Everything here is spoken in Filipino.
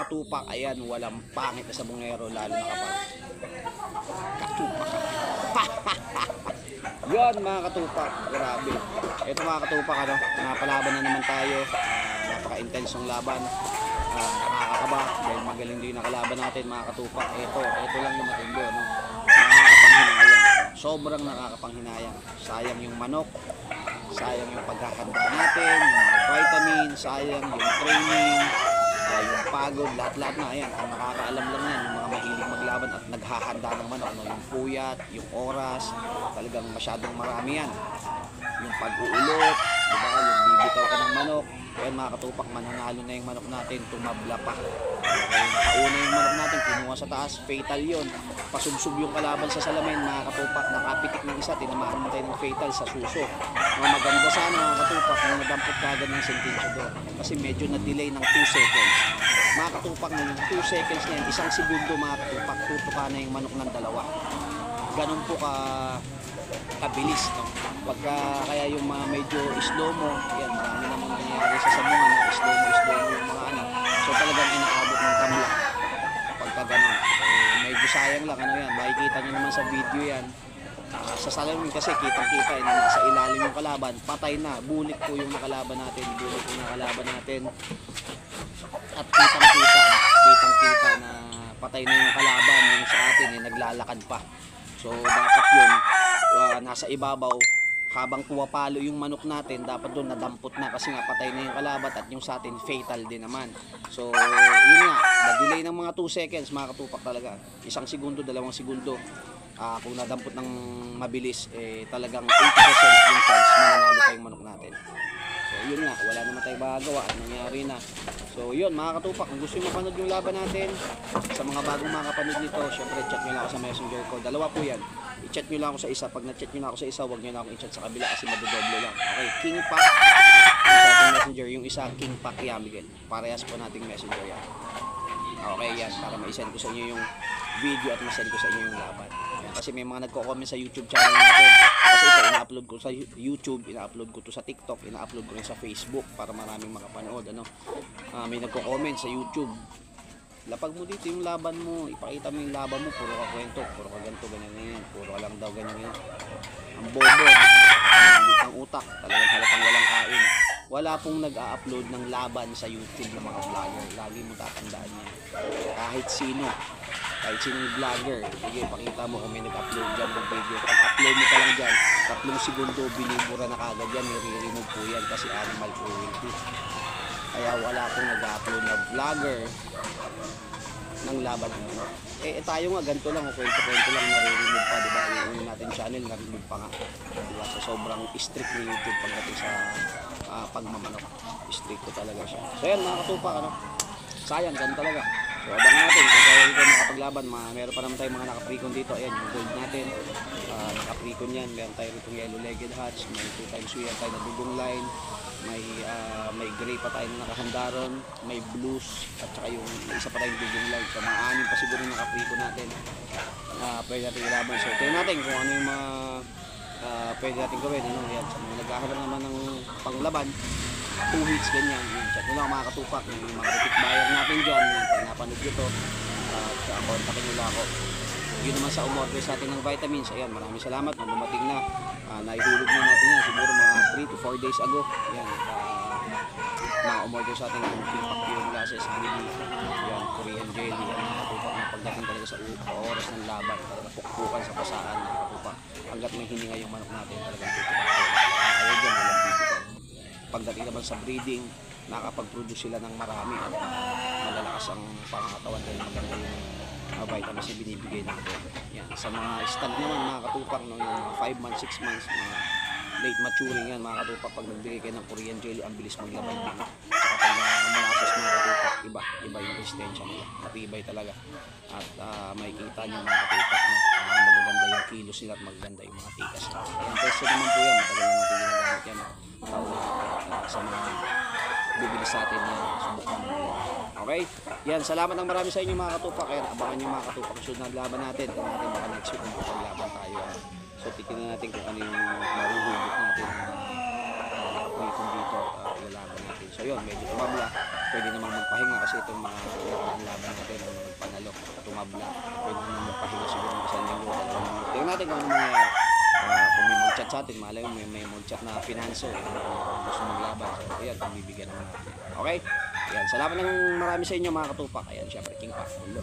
katupak, ayan, walang pangit na sabungero, lalo na kapag katupak. Yun mga katupak, grabe. Ito mga katupak, ano, napalaban na naman tayo. Napaka-intense yung laban. Nakakakaba dahil magaling din nakalaban natin mga katupak. Ito lang yung matindi, no? Nakakapanghinayang. Sobrang nakakapanghinayang. Sayang yung manok, sayang yung pagkakanda natin, yung vitamin, sayang yung training, yung pagod, lahat-lahat na. Ayan, ang nakakaalam lang yan, yung mga mahilig maglaban at naghahanda ng manok, no? Yung puyat, yung oras, talagang masyadong marami yan. Yung pag-uulot, diba? Yung bibitaw ka ng manok. Ayan mga katupak, mananalo na yung manok natin, tumabla pa. Okay, nakauna yung manok natin, kinuha sa taas, fatal yun. Pasubsub yung kalaban sa salamin mga katupak, nakapitik ng isa, tinamaan naman tayo ng fatal sa suso. Maganda sana mga katupak, nung nadampot kagad ng sentensyador. Kasi medyo na-delay ng 2 seconds. Mga katupak, ng 2 seconds na yan, 1 segundo mga katupak, tutuka na yung manok ng dalawa. Ganun po kabilis, no? Pagka kaya yung mga medyo slow mo, yan, marami namang nangyayari sa sabungan na slow mo yung mga ano. So talagang inaabot ng kamla pagka ganun. Medyo sayang lang, ano yan, makikita nyo naman sa video yan. Sa salamin kasi kitang-kita, na nasa ilalim yung kalaban, patay na, bulik po yung nakalaban natin, at kitang-kita na patay na yung kalaban, yung sa atin, naglalakad pa. So dapat yun, nasa ibabaw, habang puwapalo yung manok natin, dapat doon nadampot na kasi nga patay na yung kalabat, at yung sa atin fatal din naman. So yun nga, na-delay ng mga 2 seconds mga katupak talaga. 1 segundo, 2 segundo. Kung nadampot ng mabilis, talagang 80% yung chance mananalo pa yung manok natin. So yun nga, wala naman tayong magagawa, nangyari na. So yun mga katupak, kung gusto nyo mapanood yung laban natin, sa mga bagong makapanood nito, syempre chat nyo lang ako sa messenger ko. Dalawa po yan, i-chat nyo lang ako sa isa. Pag na-chat nyo lang ako sa isa, huwag nyo lang ako i-chat sa kabila kasi madodoble lang. Okay, King Pac, isa ating messenger, yung isa King Pac Miguel, parehas po nating messenger yan. Okay yan, para ma-send ko sa inyo yung video at ma-send ko sa inyo yung laban. Yan, kasi may mga nagko-comment sa YouTube channel natin. Kasi ito, ina-upload ko sa YouTube, ina-upload ko to sa TikTok, ina-upload ko rin sa Facebook para maraming makapanood. Ano? May nagko-comment sa YouTube. Lapag mo dito yung laban mo, ipakita mo yung laban mo, puro ka kwento, puro ka ganito, ganyan, puro ka lang daw ganyan. Ang bobo, ang utak, talagang halatang walang kain. Wala pong nag-a-upload ng laban sa YouTube ng mga vlogger. Lagi mo tatandaan yan. Kahit sinong vlogger, sige, pakita mo kung may nag-upload dyan ng video. Pag-upload mo ka lang dyan, 3 segundo, binibura na kagad yan, nire-remove po yan kasi animal cruelty. Kaya wala pong nag-upload na vlogger ng laban mo. Tayo nga, ganito lang, kwento-kwento lang, nare-remove pa, diba? Yung natin channel, nare-remove pa nga. Diba? So, sobrang strict ni YouTube pagdating sa pagmamanok. Strict ko talaga siya. So, yan, mga katupak, ano? Sayang, ganun talaga. So, abangan natin kung tayo dito makapaglaban. Meron pa naman tayong mga naka-precon dito. Ayan, yung gold natin. Naka-precon yan. Meron tayo rito yellow-legged hats. May 2 times wheel tayo na dugong line. May gray pa tayo na nakahandaron. May blues. At saka yung isa pa tayong dugong line. So, mga 6 pa siguro naka-precon natin. Pwede natin ilaban. So, tingnan natin kung ano yung mga pwede natin gawin. Ano? Yan. Sa mga naghahanap naman ng panglaban, 2 hits ganyan. Chat nyo lang mga katupak, yung mga repeat buyer natin dyan, pag napanood nyo to, kontakin nyo lang ako. Yun naman sa umorder sa atin ng vitamins, ayan, maraming salamat na dumating na. Naihulog na natin yan siguro mga 3 to 4 days ago. Yan, mga umorder sa atin ng King Pac Pure Glasses, yan, Korean jelly, yan, mga katupak na pagdating talaga sa oras ng laban, talaga pukpukan sa pasaan, mga katupak. Hanggat may hininga yung manok natin, talagang tutupak. Ayaw dyan, walang bibitaw. Pagdating naman sa breeding, nakapag-produce sila ng marami at malalakas ang pangangatawan dahil maganda yung vitamins na binibigay natin. Yan. Sa mga stud naman mga katupak, no, yung 5 months, 6 months, mga late maturing yan mga katupak, pag nagbigay kayo ng Korean jelly, ang bilis maglabay din. Saka pag molasses mga katupak, iba yung resistensya nila, matibay talaga. At makikita nyo mga katupak na magaganda yung kilos nila at magaganda yung mga tikas nila. Yung peso naman po yan, matagal na natin ginagamit yan. Sa mga bibili sa atin yan, subukan mo yan. Okay? Yan, salamat ng marami sa inyo mga katupak. Kaya abangan nyo mga katupak sunod na laban natin. Tignan natin baka next week kung laban tayo. So titignan natin kung ano yung maruhugot natin kung dito lalaban natin. So yun, medyo tumabla. pwede namang magpahinga kasi itong mga nakaraang laban natin ang nagpanalo, tumabla, pwede namang magpahinga siguro ng isang linggo, dalawang linggo. Tingnan natin kung ano mangyayari. Kung may mag-chat sa atin, malay mo may mag-chat na Finanso, kung gusto maglaban. So, ayan, kung bibigyan naman natin. Okay? Ayan, salamat ng marami sa inyo mga katupak. Ayan, syempre, King Pa. Hello.